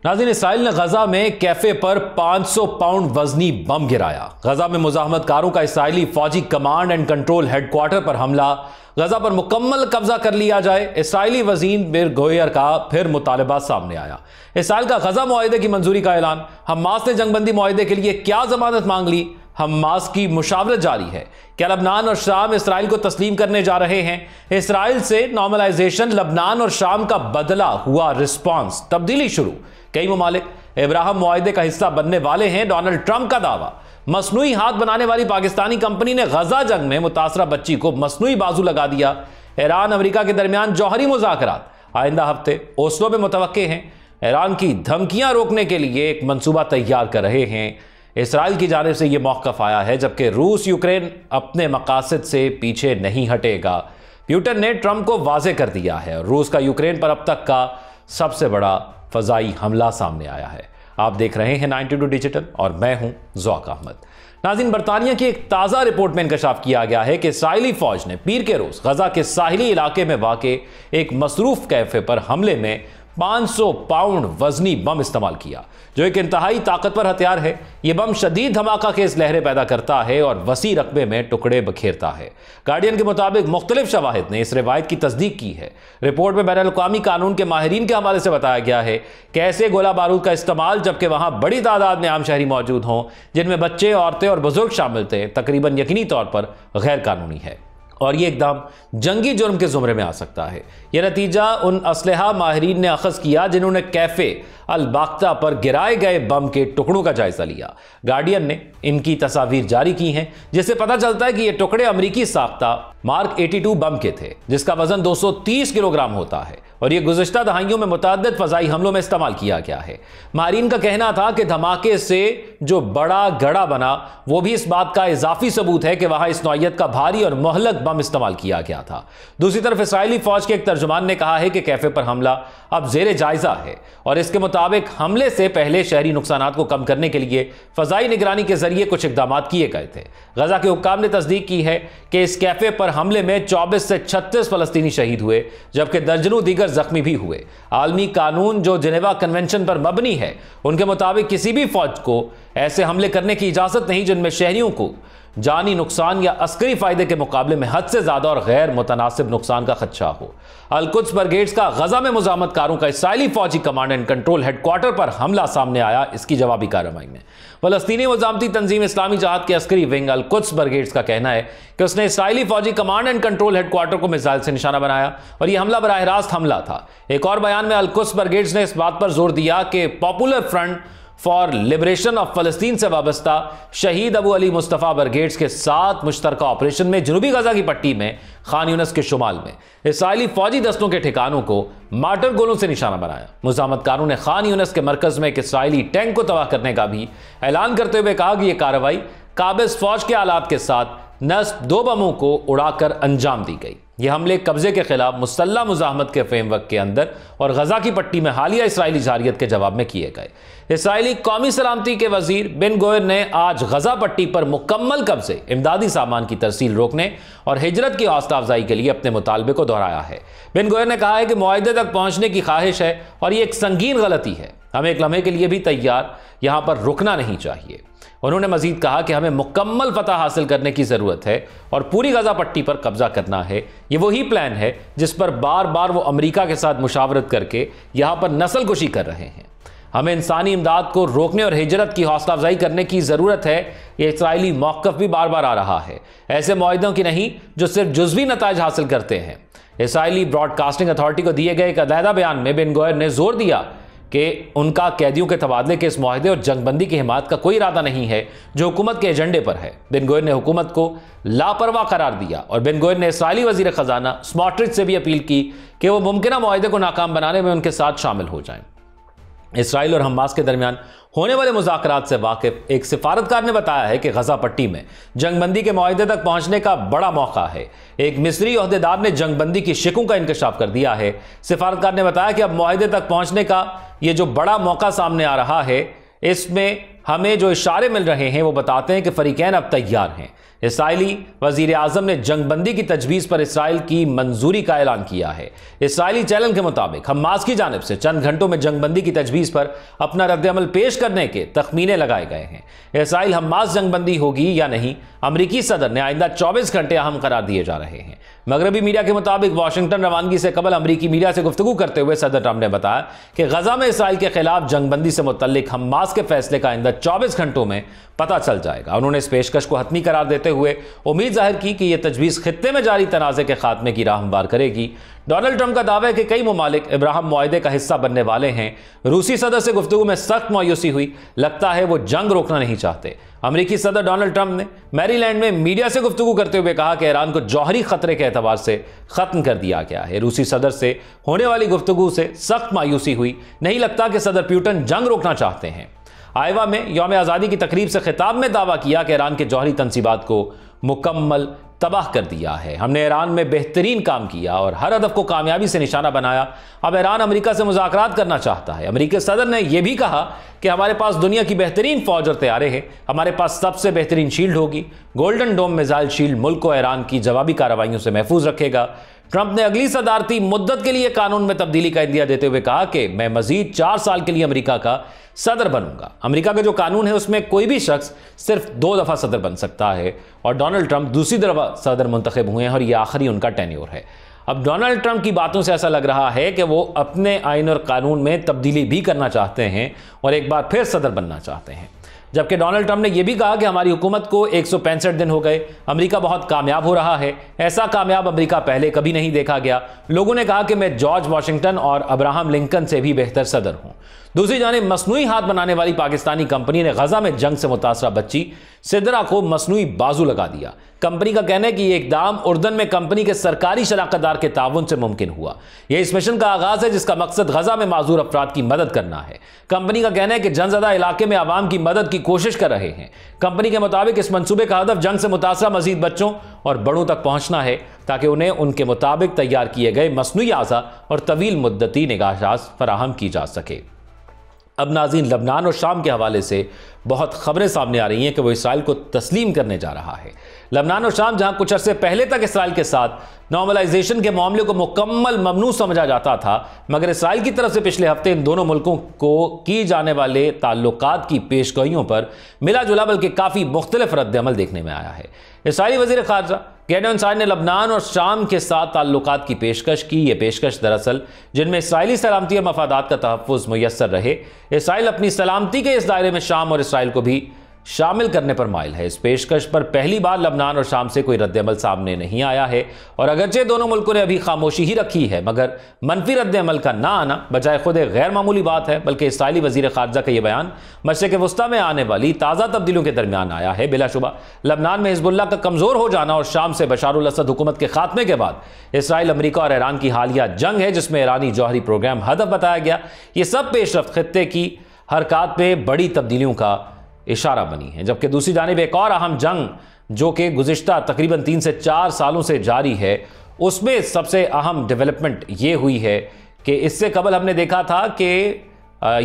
नाज़रीन, इसराइल ने गजा में कैफे पर 500 पाउंड वजनी बम गिराया। गजा में मुजाहमतकारों का इसराइली फौजी कमांड एंड कंट्रोल हेडक्वार्टर पर हमला। गजा पर मुकम्मल कब्जा कर लिया जाए, इसराइली वजीर बेन गोयर का फिर मुतालबा सामने आया। इसराइल का गजा मुआहदे की मंजूरी का ऐलान। हमास ने जंगबंदी मुआहदे के लिए क्या जमानत मांग ली? हमास की मुशावरत जारी है। क्या लबनान और शाम इसराइल को तस्लीम करने जा रहे हैं? इसराइल से नॉर्मलाइजेशन, लबनान और शाम का बदला हुआ रिस्पॉन्स, तब्दीली शुरू। कई ममालिक इब्राहिम मुआहदे का हिस्सा बनने वाले हैं, डोनाल्ड ट्रंप का दावा। मसनूई हाथ बनाने वाली पाकिस्तानी कंपनी ने गजा जंग में मुतासरा बच्ची को मसनूई बाजू लगा दिया। ईरान अमेरिका के दरमियान जौहरी मुज़ाकरात आइंदा हफ्ते ओस्लो में मुतवक्के हैं। ईरान की धमकियां रोकने के लिए एक मंसूबा तैयार कर रहे हैं। इसराइल की जानिब से यह मौक़िफ़ आया है, जबकि रूस यूक्रेन अपने मकासद से पीछे नहीं हटेगा। पुतिन ने ट्रंप को वाज़ेह कर दिया है। रूस का यूक्रेन पर अब तक का सबसे बड़ा फ़ज़ाई हमला सामने आया है। आप देख रहे हैं 92 डिजिटल और मैं हूं ज़ौक अहमद। नाज़रीन, बरतानिया की एक ताज़ा रिपोर्ट में इंकशाफ किया गया है कि इसराइली फ़ौज ने पीर के रोज़ गजा के साहिली इलाके में वाक़े एक मसरूफ़ कैफ़े पर हमले में 500 पाउंड वजनी बम इस्तेमाल किया, जो एक इंतहाई ताकतवर हथियार है। यह बम शदीद धमाका खेज लहरें पैदा करता है और वसी रकबे में टुकड़े बखेरता है। गार्डियन के मुताबिक मुख्तलिफ शवाहिद ने इस रिवायत की तस्दीक की है। रिपोर्ट में बैनुल-अक़वामी कानून के माहिरीन के हवाले से बताया गया है कि ऐसे गोला बारूद का इस्तेमाल, जबकि वहां बड़ी तादाद में आम शहरी मौजूद हों, जिनमें बच्चे, औरतें और बुजुर्ग शामिल थे, तकरीबन यकीनी तौर पर गैर कानूनी है और ये एकदम जंगी जुर्म के जुमरे में आ सकता है। यह नतीजा उन असलहा माहिरीन ने अखज़ किया जिन्होंने कैफे अल-बाख्ता पर गिराए गए बम के टुकड़ों का जायजा लिया। गार्डियन ने इनकी तस्वीर जारी की हैं, जिससे पता चलता है कि ये टुकड़े अमरीकी साख्ता मार्क 82 बम के थे, जिसका वजन 230 किलोग्राम होता है और यह गुज़िश्ता दहाइयों में मुतअद्दिद फ़ज़ाई हमलों में इस्तेमाल किया गया है। माहिरीन का कहना था कि धमाके से जो बड़ा गड़ा बना, वो भी इस बात का इजाफी सबूत है कि वहां इस नौइयत का भारी और मुहल्लक बम इस्तेमाल किया गया था। दूसरी तरफ इसराइली फौज के एक तर्जुमान ने कहा है कि कैफे पर हमला अब ज़ेरे जायजा है और इसके मुताबिक हमले से पहले शहरी नुकसानात को कम करने के लिए फ़ज़ाई निगरानी के जरिए कुछ इक़दाम किए गए थे। गजा के हुक्काम ने तस्दीक की है कि इस कैफे पर हमले में 24 से 36 फ़लस्तीनी शहीद हुए, जबकि दर्जनों दीगर जख्मी भी हुए। आलमी कानून, जो जिनेवा कन्वेंशन पर मबनी है, उनके मुताबिक किसी भी फौज को ऐसे हमले करने की इजाज़त नहीं जिनमें शहरियों को जानी नुकसान या अस्करी फायदे के मुकाबले में हद से ज्यादा और गैर मुतनासिब नुकसान का खदशा हो। अल-कुद्स ब्रिगेड्स का गजा में मुजाहमतकारों का इसराइली फौजी कमांड एंड कंट्रोल हेडक्वार्टर पर हमला सामने आया। इसकी जवाबी कार्रवाई में फलस्तीनी मुजामती तंजीम इस्लामी जहाद के अस्करी विंग अल-कुद्स ब्रिगेड्स का कहना है कि उसने इसराइली फौजी कमांड एंड कंट्रोल हेडक्वार्टर को मिसाइल से निशाना बनाया और यह हमला बराह रास्त हमला था। एक और बयान में अल-कुद्स ब्रिगेड्स ने इस बात पर जोर दिया कि popular front for liberation of फलस्तीन से वाबस्ता शहीद अबू अली मुस्तफ़ा ब्रिगेड्स के साथ मुश्तरका ऑपरेशन में जनूबी गजा की पट्टी में खान यूनस के शुमाल में इसराइली फौजी दस्तों के ठिकानों को मार्टर गोलों से निशाना बनाया। मुजाहमतकारों ने खान यूनस के मरकज में एक इसराइली टैंक को तबाह करने का भी ऐलान करते हुए कहा कि यह कार्रवाई काबिज फौज के आलात के साथ नस्ब 2 बमों को उड़ाकर अंजाम दी गई। यह हमले कब्जे के खिलाफ मुसल्लह मुजाहमत के फ्रेमवर्क के अंदर और गजा की पट्टी में हालिया इसराइली जारियत के जवाब में किए गए। इसराइली कौमी सलामती के वजीर बेन गोयर ने आज गजा पट्टी पर मुकम्मल कब्जे, इमदादी सामान की तरसील रोकने और हिजरत की हौसला अफजाई के लिए अपने मुतालबे को दोहराया है। बेन गोयर ने कहा है कि मुआहदे तक पहुंचने की ख्वाहिश है और यह एक संगीन गलती है। हमें एक लम्हे के लिए भी तैयार यहां पर रुकना नहीं चाहिए। उन्होंने मजीद कहा कि हमें मुकम्मल फतह हासिल करने की जरूरत है और पूरी गजा पट्टी पर कब्जा करना है। ये वही प्लान है जिस पर बार बार वो अमेरिका के साथ मुशावरत करके यहां पर नस्लकुशी कर रहे हैं। हमें इंसानी इमदाद को रोकने और हिजरत की हौसला अफजाई करने की जरूरत है। यह इसराइली मौक़िफ़ भी बार बार आ रहा है, ऐसे मुआहदों की नहीं जो सिर्फ जुज़वी नताइज हासिल करते हैं। इसराइली ब्रॉडकास्टिंग अथॉरिटी को दिए गए एक अलहदा बयान में बेन गोयर ने जोर दिया कि उनका कैदियों के तबादले के इस मुआहदे और जंगबंदी की हिमायत का कोई इरादा नहीं है जो हुकूमत के एजेंडे पर है। बेन गोयर ने हुकूमत को लापरवाह करार दिया और बेन गोयर ने इसराइली वजीर खजाना स्मोट्रिच से भी अपील की कि वो मुमकिन मुआहदे को नाकाम बनाने में उनके साथ शामिल हो जाएं। इसराइल और हमास के दरमियान होने वाले मुज़ाकरात से वाकिफ एक सिफारतकार ने बताया है कि गजा पट्टी में जंगबंदी के मुआहदे तक पहुंचने का बड़ा मौका है। एक मिस्री ओहदेदार ने जंगबंदी की शिकों का इंकशाफ कर दिया है। सिफारतकार ने बताया कि अब मुआहदे तक पहुंचने का ये जो बड़ा मौका सामने आ रहा है, इसमें हमें जो इशारे मिल रहे हैं वो बताते हैं कि फरीकैन अब तैयार हैं। इसराइली वजीर आजम ने जंगबंदी की तजवीज़ पर इसराइल की मंजूरी का ऐलान किया है। इसराइली चैनल के मुताबिक हमास की जानिब से चंद घंटों में जंगबंदी की तजवीज़ पर अपना रद्दअमल पेश करने के तखमीने लगाए गए हैं। इसराइल हमास जंगबंदी होगी या नहीं, अमरीकी सदर ने आइंदा 24 घंटे अहम करार दिए जा रहे हैं। मगरबी मीडिया के मुताबिक वाशिंगटन रवानगी से कबल अमरीकी मीडिया से गुफ्तगू करते हुए सदर ट्रंप ने बताया कि गजा में इसराइल के खिलाफ जंगबंदी से मुतल्लिक हमास के फैसले का आइंदा 24 घंटों में पता चल जाएगा। उन्होंने इस पेशकश को हतमी करार देते हुए उम्मीद जाहिर की कि यह तजवीज़ खित्ते में जारी तनाज़े के खात्मे की राह हमवार करेगी। डोनाल्ड ट्रंप का दावा है कि कई ममालिक इब्राहिम मुआहदे का हिस्सा बनने वाले हैं। रूसी सदर से गुफ्तगू में सख्त मायूसी हुई, लगता है वो जंग रोकना नहीं चाहते। अमरीकी सदर डोनाल्ड ट्रंप ने मैरीलैंड में मीडिया से गुफ्तगू करते हुए कहा कि ईरान को जौहरी खतरे के एतबार से खत्म कर दिया गया है। रूसी सदर से होने वाली गुफ्तगू से सख्त मायूसी हुई, नहीं लगता कि सदर पुतिन जंग रोकना चाहते हैं। आयवा में यौम आज़ादी की तकरीब से खिताब में दावा किया कि ईरान के जौहरी तंसीबात को मुकम्मल तबाह कर दिया है। हमने ईरान में बेहतरीन काम किया और हर हदफ को कामयाबी से निशाना बनाया। अब ईरान अमेरिका से मुज़ाकरात करना चाहता है। अमेरिकी सदर ने यह भी कहा कि हमारे पास दुनिया की बेहतरीन फौज और तैयारे हैं, हमारे पास सबसे बेहतरीन शील्ड होगी। गोल्डन डोम मिसाइल शील्ड मुल्क को ईरान की जवाबी कार्रवाइयों से महफूज रखेगा। ट्रंप ने अगली सदारती मुद्दत के लिए कानून में तब्दीली का इंदिया देते हुए कहा कि मैं मजीद 4 साल के लिए अमेरिका का सदर बनूंगा। अमेरिका का जो कानून है उसमें कोई भी शख्स सिर्फ 2 दफा सदर बन सकता है और डोनाल्ड ट्रंप दूसरी दफा सदर मुंतखब हुए हैं और यह आखिरी उनका टेन्योर है। अब डोनाल्ड ट्रंप की बातों से ऐसा लग रहा है कि वो अपने आइन और कानून में तब्दीली भी करना चाहते हैं और एक बार फिर सदर बनना चाहते हैं। जबकि डोनाल्ड ट्रंप ने यह भी कहा कि हमारी हुकूमत को 165 दिन हो गए, अमेरिका बहुत कामयाब हो रहा है, ऐसा कामयाब अमेरिका पहले कभी नहीं देखा गया। लोगों ने कहा कि मैं जॉर्ज वाशिंगटन और अब्राहम लिंकन से भी बेहतर सदर हूं। दूसरी जानिब मसनूई हाथ बनाने वाली पाकिस्तानी कंपनी ने गजा में जंग से मुतासरा बच्ची सिदरा को मसनूई बाजू लगा दिया। कंपनी का कहना है कि यह इकदाम उर्दन में कंपनी के सरकारी शराकतदार के ताउन से मुमकिन हुआ। यह इस मिशन का आगाज है जिसका मकसद गजा में माजूर अफराद की मदद करना है। कंपनी का कहना है कि जंगज़दा इलाके में आवाम की मदद की कोशिश कर रहे हैं। कंपनी के मुताबिक इस मंसूबे का हदफ जंग से मुतासरा मजीद बच्चों और बड़ों तक पहुंचना है ताकि उन्हें उनके मुताबिक तैयार किए गए मसनूई आज़ा और तवील मुद्दती निगाहसाज फराहम की जा सके। अब नाज़रीन, लबनान और शाम के हवाले से बहुत खबरें सामने आ रही हैं कि वो इसराइल को तस्लीम करने जा रहा है। लबनान और शाम, जहां कुछ अरसे पहले तक इसराइल के साथ नॉर्मलाइजेशन के मामले को मुकम्मल ममनू समझा जाता था, मगर इसराइल की तरफ से पिछले हफ्ते इन दोनों मुल्कों को की जाने वाले ताल्लुकात की पेशगोइयों पर मिला जुला बल्कि काफ़ी मुख्तलिफ रद्द-ए-अमल देखने में आया है। इसराइली वज़ीर ख़ारजा गिडियोन सायर ने लबनान और शाम के साथ ताल्लुकात की पेशकश की। यह पेशकश दरअसल जिनमें इसराइली सलामती और मफादात का तहफ़्फ़ुज़ मुयस्सर रहे। इसराइल अपनी सलामती के इस दायरे में शाम और इसराइल को भी शामिल करने पर माइल है। इस पेशकश पर पहली बार लबनान और शाम से कोई रद्द-ए-अमल सामने नहीं आया है और अगरचे दोनों मुल्कों ने अभी खामोशी ही रखी है, मगर मनफी रद्द-ए-अमल का ना आना बजाय खुद एक गैर मामूली बात है। बल्कि इसराइली वज़ीर ख़ारजा का यह बयान मशरिक़ वस्ता में आने वाली ताज़ा तब्दीलियों के दरमियान आया है। बिलाशुबा लबनान में हिज़्बुल्लाह का कमज़ोर हो जाना और शाम से बशारुल असद हुकूमत के खात्मे के बाद इसराइल, अमरीका और ईरान की हालिया जंग है जिसमें ईरानी जौहरी प्रोग्राम हदफ बताया गया। ये सब पेशरफ्त खित्ते की हरकत में बड़ी तब्दीलियों का इशारा बनी है। जबकि दूसरी जानिब एक और अहम जंग जो कि गुज़िश्ता तकरीबन 3 से 4 सालों से जारी है, उसमें सबसे अहम डेवलपमेंट ये हुई है कि इससे कबल हमने देखा था कि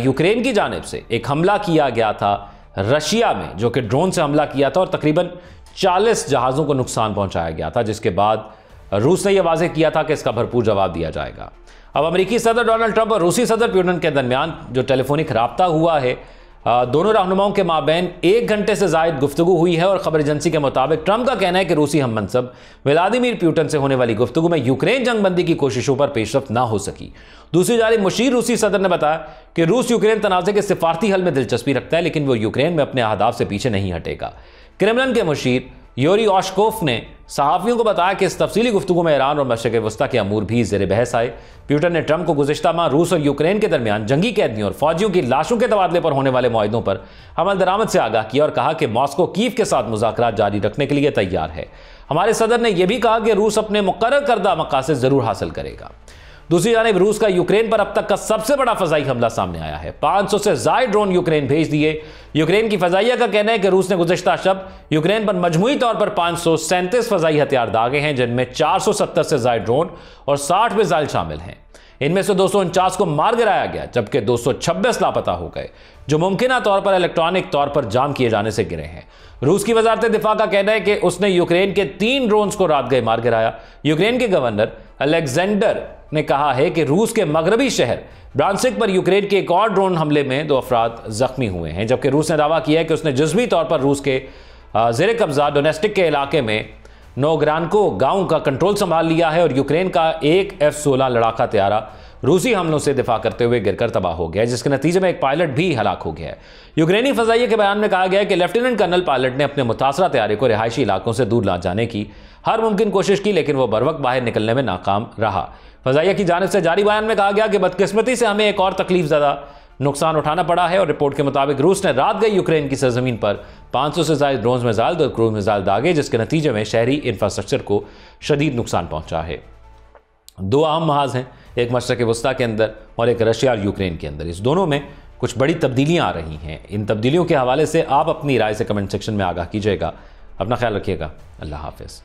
यूक्रेन की जानिब से एक हमला किया गया था रशिया में, जो कि ड्रोन से हमला किया था और तकरीबन 40 जहाज़ों को नुकसान पहुंचाया गया था, जिसके बाद रूस ने यह वाज़ेह किया था कि इसका भरपूर जवाब दिया जाएगा। अब अमेरिकी सदर डोनाल्ड ट्रंप और रूसी सदर पुतिन के दरमियान जो टेलीफोनिक राब्ता हुआ है, दोनों रहनुमाओं के माबैन 1 घंटे से ज़ायद गुफ्तगू हुई है और खबर एजेंसी के मुताबिक ट्रंप का कहना है कि रूसी हम मनसब व्लादिमीर पुतिन से होने वाली गुफ्तगू में यूक्रेन जंगबंदी की कोशिशों पर पेशरफ्त ना हो सकी। दूसरी जानिब मुशीर रूसी सदर ने बताया कि रूस यूक्रेन तनाज़े के सिफारती हल में दिलचस्पी रखता है, लेकिन वो यूक्रेन में अपने अहदाफ से पीछे नहीं हटेगा। क्रेमलिन के मुशीर यूरी ओशकोफ ने सहाफ़ियों को बताया कि इस तफसीली गुफ्तगू में ईरान और मशरिक़ वस्ता के अमूर भी ज़ेर बहस आए। पुतिन ने ट्रंप को गुज़िश्ता माह रूस और यूक्रेन के दरमियान जंगी कैदियों और फौजियों की लाशों के तबादले पर होने वाले मुआहदों पर अमल दरामद से आगाह किया और कहा कि मॉस्को कीव के साथ मुज़ाकरात जारी रखने के लिए तैयार है। हमारे सदर ने यह भी कहा कि रूस अपने मुक़र्रर करदा मकासद ज़रूर हासिल करेगा। दूसरी जानिब रूस का यूक्रेन पर अब तक का सबसे बड़ा फ़ज़ाई हमला सामने आया है। 500 से ज़ायद ड्रोन यूक्रेन भेज दिए। यूक्रेन की फ़ज़ाइया का कहना है कि रूस ने गुज़िश्ता शब यूक्रेन पर मजमूई तौर पर 537 फ़ज़ाई हथियार दागे हैं, जिनमें 470 से ज़ायद ड्रोन और 60 मिसाइल शामिल हैं। इनमें से 249 को मार गिराया गया, जबकि 226 लापता हो गए, जो मुमकिन तौर पर इलेक्ट्रॉनिक तौर पर जाम किए जाने से गिरे हैं। रूस की वजारत दिफा का कहना है कि उसने यूक्रेन के 3 ड्रोन्स को रात गए मार गिराया। यूक्रेन के गवर्नर अलेक्जेंडर ने कहा है कि रूस के मगरबी शहर ब्रांसिक पर यूक्रेन के एक और ड्रोन हमले में 2 अफराद जख्मी हुए हैं, जबकि रूस ने दावा किया है कि उसने जुज़वी तौर पर रूस के ज़ेर कब्जा डोनेस्टिक के इलाके में नोग्रानको गांव का कंट्रोल संभाल लिया है और यूक्रेन का एक F-16 लड़ाका तैयारा रूसी हमलों से दिफा करते हुए गिरकर तबाह हो गया, जिसके नतीजे में एक पायलट भी हलाक हो गया है। यूक्रेनी फजाइये के बयान में कहा गया है कि लेफ्टिनेंट कर्नल पायलट ने अपने मुतासरा तैयारे को रिहायशी इलाकों से दूर ला जाने की हर मुमकिन कोशिश की, लेकिन वह बर वक्त बाहर निकलने में नाकाम रहा। फजाइया की जानिब से जारी बयान में कहा गया कि बदकिस्मती से हमें एक और तकलीफ ज़्यादा नुकसान उठाना पड़ा है और रिपोर्ट के मुताबिक रूस ने रात गई यूक्रेन की सरजमीन पर 500 से ज्यादा ड्रोन मिसाइल और क्रूज मिसाइल दागे, जिसके नतीजे में शहरी इंफ्रास्ट्रक्चर को शदीद नुकसान पहुंचा है। 2 अहम महाज हैं, एक मशरक़ वस्ता के अंदर और एक रशिया और यूक्रेन के अंदर। इस दोनों में कुछ बड़ी तब्दीलियां आ रही हैं। इन तब्दीलियों के हवाले से आप अपनी राय से कमेंट सेक्शन में आगाह कीजिएगा। अपना ख्याल रखिएगा। अल्लाह हाफ़िज़।